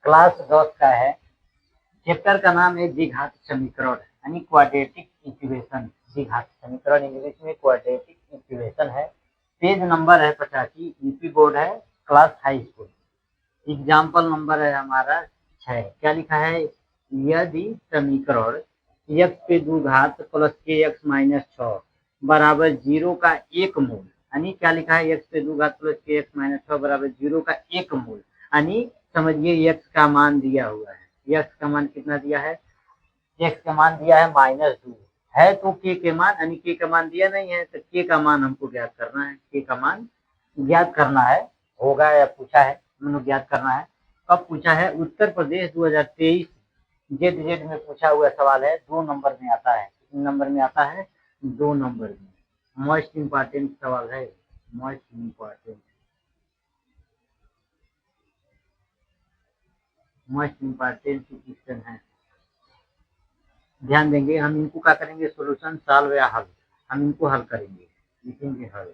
Class 10 का है। Chapter का नाम है द्विघात समीकरण यानी क्वाड्रेटिक इक्वेशन। द्विघात समीकरण इंग्लिश में क्वाड्रेटिक इक्वेशन है। पेज नंबर है 85, यूपी बोर्ड है, class high school. Example number है हमारा 6। क्या लिखा है? यदि समीकरण x पे 2 घात प्लस के एक्स माइनस 6 बराबर 0 का एक मूल, यानी क्या लिखा है? x पे 2 घात प्लस के एक्स माइनस 6 बराबर 0 का एक मूल, यानी समझिए x का मान दिया हुआ है। x का मान कितना दिया है? x का मान दिया है -2 है, तो k के मान, यानी k का मान दिया नहीं है तो k का मान हमको ज्ञात करना है। k का मान ज्ञात करना है, होगा या पूछा है, मैंने ज्ञात करना है। कब पूछा है? उत्तर प्रदेश 2023 जेड में पूछा हुआ सवाल है। 2 नंबर में आता है। कितने नंबर में आता है? 2 नंबर में। मोस्ट इम्पोर्टेंट सवाल है, मोस्ट इम्पोर्टेंट क्वेश्चन है। ध्यान देंगे, हम इनको क्या करेंगे? सॉल्यूशन, सॉल्व या हल, हम इनको हल करेंगे। लिखेंगे हल,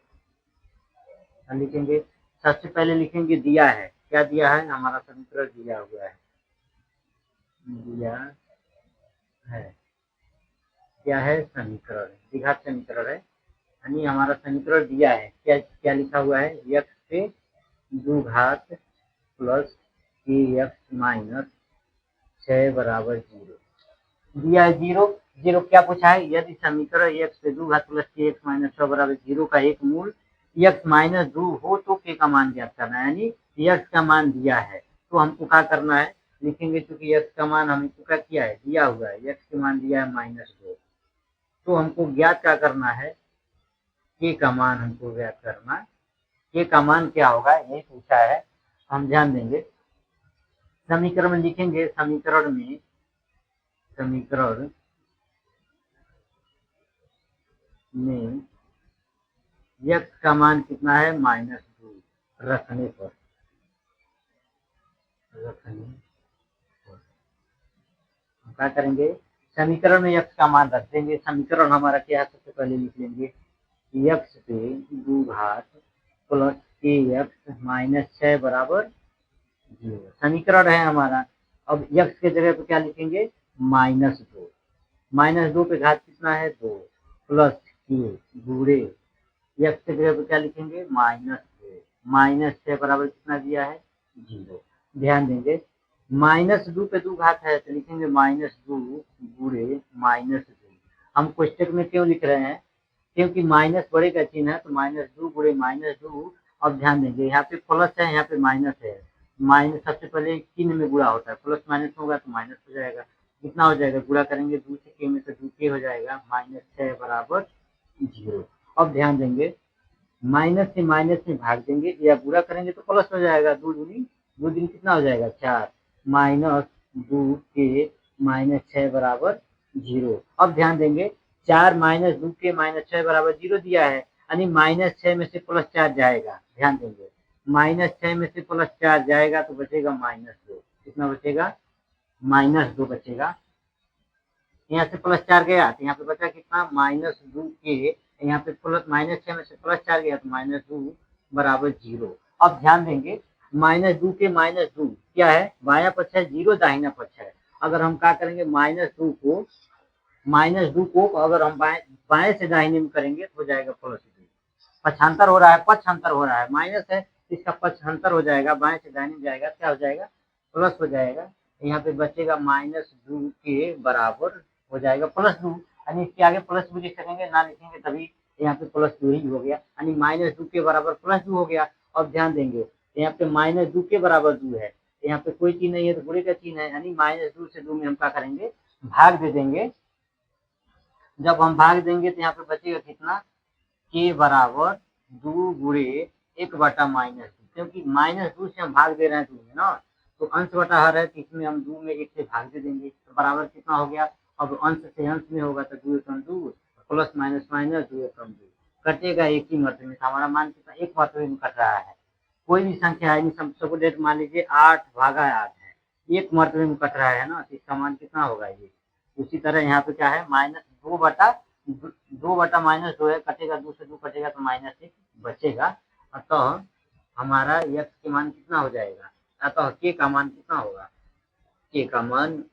लिखेंगे। सबसे पहले लिखेंगे दिया है। क्या दिया है? हमारा समीकरण दिया हुआ है, दिया है। क्या है? समीकरण, द्विघात समीकरण है, यानी हमारा समीकरण दिया है। क्या क्या लिखा हुआ है? x पे 2 घात प्लस के एक्स माइनस 6 बराबर 0 दिया है। 0 0 क्या पूछा है? यदि समीकरण x पे 2 घात प्लस के एक्स माइनस 6 बराबर 0 का एक मूल x माइनस 2 हो तो k का मान ज्ञात करना है, यानी x का मान दिया है तो हमको क्या करना है? लिखेंगे, क्योंकि x का मान हमको क्या किया है? दिया हुआ है। x का मान दिया है -2, तो हमको ज्ञात क्या करना है? k का मान हमको ज्ञात करना। k का मान क्या होगा यही पूछा है, हम ध्यान देंगे। समीकरण में लिखेंगे, समीकरण में x का मान कितना है? -2 रखने पर हम क्या करेंगे? समीकरण में x का मान रख देंगे। समीकरण हमारा क्या है? सबसे पहले लिख लेंगे x पे 2 घात प्लस के एक्स माइनस 6 बराबर 0 समीकरण है हमारा। अब x के जगह पे क्या लिखेंगे? -2, -2 पे घात कितना है? 2 प्लस के गुणे x के जगह पे क्या लिखेंगे? -2, -6 बराबर कितना दिया है? 0। ध्यान देंगे, -2 पे 2 घात है तो लिखेंगे -2 गुणे -2। हम क्वेश्चन में क्यों लिख रहे हैं? क्योंकि माइनस बड़े का चिन्ह है तो -2 गुणे -2। अब ध्यान देंगे, यहाँ पे प्लस है, यहाँ पे माइनस है। माइनस सबसे पहले चिन्ह में गुणा होता है, प्लस माइनस होगा तो माइनस हो जाएगा। कितना हो जाएगा? गुणा करेंगे 2 से k में तो 2k हो जाएगा, -6 बराबर 0। अब ध्यान देंगे, माइनस से माइनस में भाग देंगे या गुणा करेंगे तो प्लस हो जाएगा। 2 दूनी कितना हो जाएगा? 4, -2k -6 बराबर 0। अब ध्यान देंगे, 4 -2k -6 बराबर 0 दिया है, यानी -6 में से +4 जाएगा। ध्यान देंगे, -6 में से +4 जाएगा तो बचेगा -2। कितना बचेगा? -2 बचेगा। यहाँ से +4 गया तो यहाँ पे बचा कितना? -2k। यहाँ पे -6 में से +4 गया तो -2 बराबर 0। अब ध्यान देंगे, -2 के -2 क्या है? बायां पक्ष है, 0 दाहिना पक्ष है। अगर हम क्या करेंगे? -2 को अगर हम बाएं से दाहिने में करेंगे तो हो जाएगा +2। पक्षांतर हो रहा है, पक्षांतर हो रहा है, माइनस है, इसका पक्षांतर हो जाएगा, बाएं से दाहिने में जाएगा, क्या हो जाएगा? प्लस हो जाएगा। यहाँ पे बचेगा -2 के बराबर हो जाएगा +2, यानी इसके आगे प्लस भी लिख सकेंगे, ना लिखेंगे तभी यहाँ पे +2 ही हो गया, यानी -2 के बराबर +2 हो गया। अब ध्यान देंगे, यहाँ पे -2 के बराबर 2 है, यहाँ पे कोई चीज नहीं है तो बुरे का चिन्ह है, यानी -2 से 2 में हम क्या करेंगे? भाग दे देंगे। जब हम भाग देंगे तो यहाँ पे बचेगा कितना? k बराबर 2 गुणे 1/-2, क्योंकि -2 से हम भाग दे रहे हैं 2 में ना, तो अंश बटा हर है तो इसमें हम 2 में 1 से भाग दे देंगे तो बराबर कितना हो गया? अब अंश से अंश में होगा तो 2 एकम 2, प्लस माइनस माइनस 2 एकम 2 कटेगा एक ही मरतबे में। हमारा मान कितना? एक मरतबे में कट रहा है। कोई भी संख्या है, सबको डेट मान लीजिए 8/8 है, एक मरतबे में कट रहा है ना, तो इसका मान कितना होगा ये? उसी तरह यहाँ पे क्या है? -2 बटा -2 है, कटेगा 2 से 2 कटेगा तो -1 बचेगा। अतः हमारा x के मान कितना हो जाएगा? अतः k का मान कितना होगा? ए का मान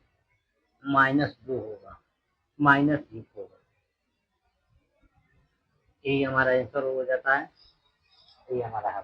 -2 होगा, -20 होगा। यही हमारा आंसर हो जाता है, यही हमारा है।